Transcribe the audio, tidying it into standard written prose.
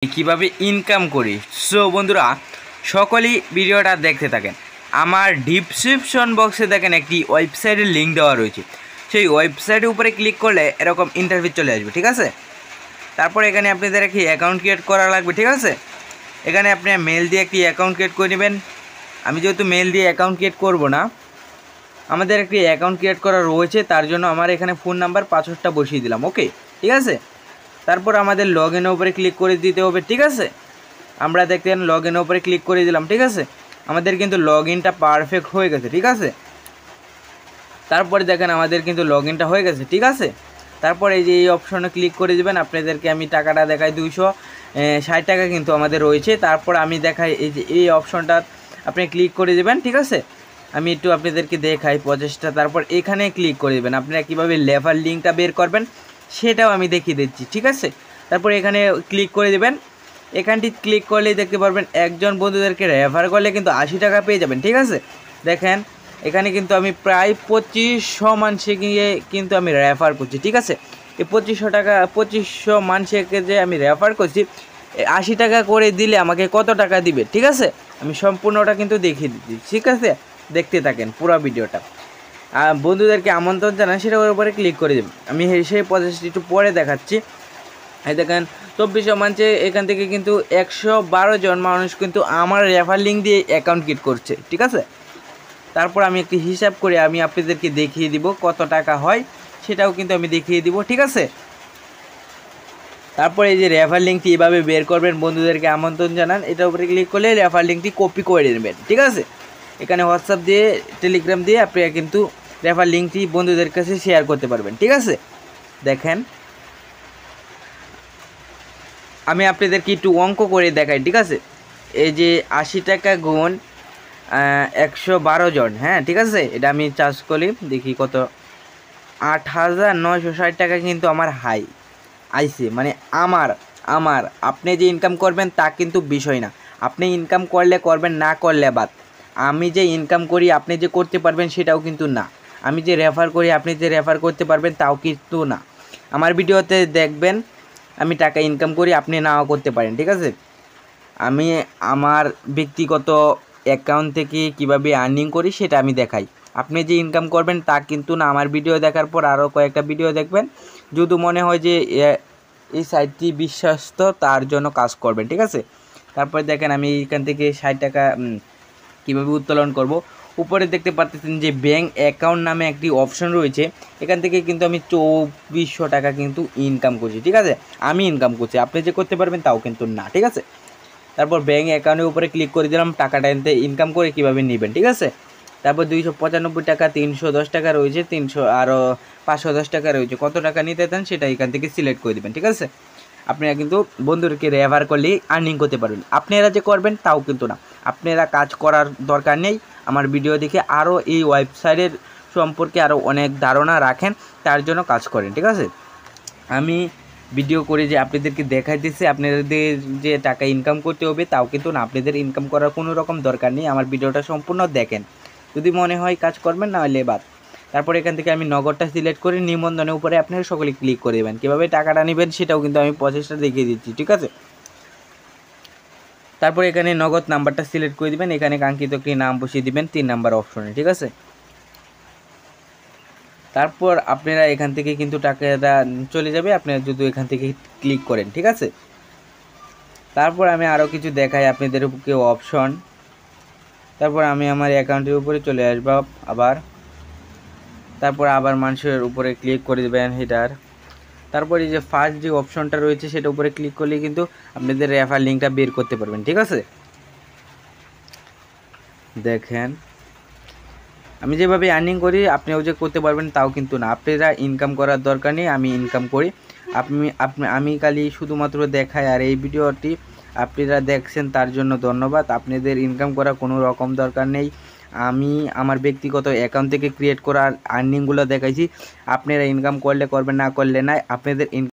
কিভাবে ইনকাম করি। সো বন্ধুরা সকলেই ভিডিওটা দেখতে থাকেন। আমার ডিসক্রিপশন বক্সে দেখেন একটি ওয়েবসাইটের লিঙ্ক দেওয়া রয়েছে। সেই ওয়েবসাইটের উপরে ক্লিক করলে এরকম ইন্টারভিউ চলে আসবে, ঠিক আছে। তারপর এখানে আপনাদের একটি অ্যাকাউন্ট ক্রিয়েট করা লাগবে, ঠিক আছে। এখানে আপনি মেল দিয়ে একটি অ্যাকাউন্ট ক্রিয়েট করে নেবেন। আমি যেহেতু মেল দিয়ে অ্যাকাউন্ট ক্রিয়েট করব না, আমাদের একটি অ্যাকাউন্ট ক্রিয়েট করা রয়েছে, তার জন্য আমার এখানে ফোন নাম্বার পাসওয়ার্ডটা বসিয়ে দিলাম। ওকে, ঠিক আছে। তারপর আমাদের লগ ইনের উপরে ক্লিক করে দিতে হবে, ঠিক আছে। আমরা দেখতেন লগ ইনের উপরে ক্লিক করে দিলাম, ঠিক আছে। আমাদের কিন্তু লগ ইনটা পারফেক্ট হয়ে গেছে, ঠিক আছে। তারপরে দেখেন আমাদের কিন্তু লগ ইনটা হয়ে গেছে, ঠিক আছে। তারপর এই যে এই অপশনে ক্লিক করে দেবেন। আপনাদেরকে আমি টাকাটা দেখাই, 260 টাকা কিন্তু আমাদের রয়েছে। তারপর আমি দেখাই এই যে এই অপশনটা আপনি ক্লিক করে দেবেন, ঠিক আছে। আমি একটু আপনাদেরকে দেখাই প্রচেষ্টা। তারপর এখানে ক্লিক করে দেবেন। আপনারা কীভাবে লেভার লিঙ্কটা বের করবেন সেটাও আমি দেখিয়ে দিচ্ছি, ঠিক আছে। তারপর এখানে ক্লিক করে দেবেন। এখানটি ক্লিক করলেই দেখতে পারবেন একজন বন্ধুদেরকে রেফার করলে কিন্তু 80 টাকা পেয়ে যাবেন, ঠিক আছে। দেখেন এখানে কিন্তু আমি প্রায় 2500 মানুষকে কিন্তু আমি রেফার করছি, ঠিক আছে। এই 2500 মানুষকে যে আমি রেফার করছি, 80 টাকা করে দিলে আমাকে কত টাকা দিবে, ঠিক আছে। আমি সম্পূর্ণটা কিন্তু দেখিয়ে দিচ্ছি, ঠিক আছে। দেখতে থাকেন পুরো ভিডিওটা। বন্ধুদেরকে আমন্ত্রণ জানান সেটার উপরে ক্লিক করে দেবেন। আমি সেই প্রসেসটি একটু পরে দেখাচ্ছি। এই দেখেন 2400 মানুষে এখান থেকে কিন্তু 112 জন মানুষ কিন্তু আমার রেফার লিঙ্ক দিয়ে অ্যাকাউন্ট ক্রিয়েট করছে, ঠিক আছে। তারপর আমি একটি হিসাব করে আমি আপনাদেরকে দেখিয়ে দিব কত টাকা হয়, সেটাও কিন্তু আমি দেখিয়ে দিব, ঠিক আছে। তারপর এই যে রেফার লিঙ্কটি এভাবে বের করবেন, বন্ধুদেরকে আমন্ত্রণ জানান, এটার উপরে ক্লিক করলে রেফার লিঙ্কটি কপি করে নেবেন, ঠিক আছে। এখানে হোয়াটসঅ্যাপ দিয়ে টেলিগ্রাম দিয়ে আপনারা কিন্তু রেফার লিঙ্কটি বন্ধুদের কাছে শেয়ার করতে পারবেন, ঠিক আছে। দেখেন আমি আপনাদেরকে একটু অঙ্ক করে দেখাই, ঠিক আছে। এই যে 80 টাকা গুণ 112 জন, হ্যাঁ, ঠিক আছে। এটা আমি চার্জ করি, দেখি কত, 8960 টাকা কিন্তু আমার হাই আইছে। মানে আমার আপনি যে ইনকাম করবেন তা কিন্তু বিষয় না। আপনি ইনকাম করলে করবেন, না করলে বাদ। আমি যে ইনকাম করি আপনি যে করতে পারবেন সেটাও কিন্তু না। আমি যে রেফার করি আপনি যে রেফার করতে পারবেন তাও কিন্তু না। আমার ভিডিওতে দেখবেন আমি টাকা ইনকাম করি, আপনি নাও করতে পারেন, ঠিক আছে। আমি আমার ব্যক্তিগত অ্যাকাউন্ট থেকে কিভাবে আর্নিং করি সেটা আমি দেখাই। আপনি যে ইনকাম করবেন তা কিন্তু না। আমার ভিডিও দেখার পর আরও কয়েকটা ভিডিও দেখবেন, যদি মনে হয় যে এই সাইটটি বিশ্বস্ত তার জন্য কাজ করবেন, ঠিক আছে। তারপরে দেখেন আমি এখান থেকে 60 টাকা কীভাবে উত্তোলন করব। উপরে দেখতে পাচ্ছেন যে ব্যাঙ্ক অ্যাকাউন্ট নামে একটি অপশন রয়েছে। এখান থেকে কিন্তু আমি 2400 টাকা কিন্তু ইনকাম করছি, ঠিক আছে। আমি ইনকাম করছি, আপনি যে করতে পারবেন তাও কিন্তু না, ঠিক আছে। তারপর ব্যাঙ্ক অ্যাকাউন্টের উপরে ক্লিক করে দিলাম। টাকাটা এনতে ইনকাম করে কীভাবে নেবেন, ঠিক আছে। তারপর 295 টাকা, 310 টাকা রয়েছে, 300 আরও 510 টাকা রয়েছে। কত টাকা নিতে চান সেটা এখান থেকে সিলেক্ট করে দেবেন, ঠিক আছে। আপনারা কিন্তু বন্ধুদেরকে রেফার করলেই আর্নিং করতে পারবেন। আপনারা যে করবেন তাও কিন্তু না। আপনারা কাজ করার দরকার নেই। আমার ভিডিও দেখে আরও এই ওয়েবসাইটের সম্পর্কে আরও অনেক ধারণা রাখেন, তার জন্য কাজ করেন, ঠিক আছে। আমি ভিডিও করে যে আপনাদেরকে দেখাইতেছি আপনাদের যে টাকা ইনকাম করতে হবে তাও কিন্তু না। আপনাদের ইনকাম করার কোনো রকম দরকার নেই। আমার ভিডিওটা সম্পূর্ণ দেখেন, যদি মনে হয় কাজ করবেন, না হলে বাদ। তারপর এখান থেকে আমি নগদটা সিলেক্ট করে নিবন্ধনের উপরে আপনারা সকলে ক্লিক করে দেবেন। কীভাবে টাকাটা নেবেন সেটাও কিন্তু আমি প্রসেসটা দেখিয়ে দিচ্ছি, ঠিক আছে। তারপর এখানে নগদ নাম্বারটা সিলেক্ট করে দিবেন। এখানে কাঙ্ক্ষিত একটি নাম বসিয়ে দিবেন 3 নাম্বার অপশনে, ঠিক আছে। তারপর আপনারা এখান থেকে কিন্তু টাকাটা চলে যাবে, আপনারা যদি এখান থেকে ক্লিক করেন, ঠিক আছে। তারপর আমি আরও কিছু দেখাই আপনাদেরকে অপশন। তারপর আমি আমার অ্যাকাউন্টের উপরে চলে আসবো আবার। তারপর আবার মানুষের উপরে ক্লিক করে দেবেন হেডার। তারপর এই যে ফার্স্ট যে অপশনটা রয়েছে সেটা উপরে ক্লিক করলে কিন্তু আপনাদের রেফার লিঙ্কটা বের করতে পারবেন, ঠিক আছে। দেখেন আমি যেভাবে আর্নিং করি আপনিও যে করতে পারবেন তাও কিন্তু না। আপনারা ইনকাম করার দরকার নেই, আমি ইনকাম করি। আমি খালি শুধুমাত্র দেখাই। আর এই ভিডিওটি আপনারা দেখছেন তার জন্য ধন্যবাদ। আপনাদের ইনকাম করা কোনো রকম দরকার নেই। আমি আমার ব্যক্তিগত অ্যাকাউন্ট থেকে ক্রিয়েট করা আর্নিংগুলো দেখাইছি। আপনারা ইনকাম করলে করবেন, না করলে নাই। আপনাদের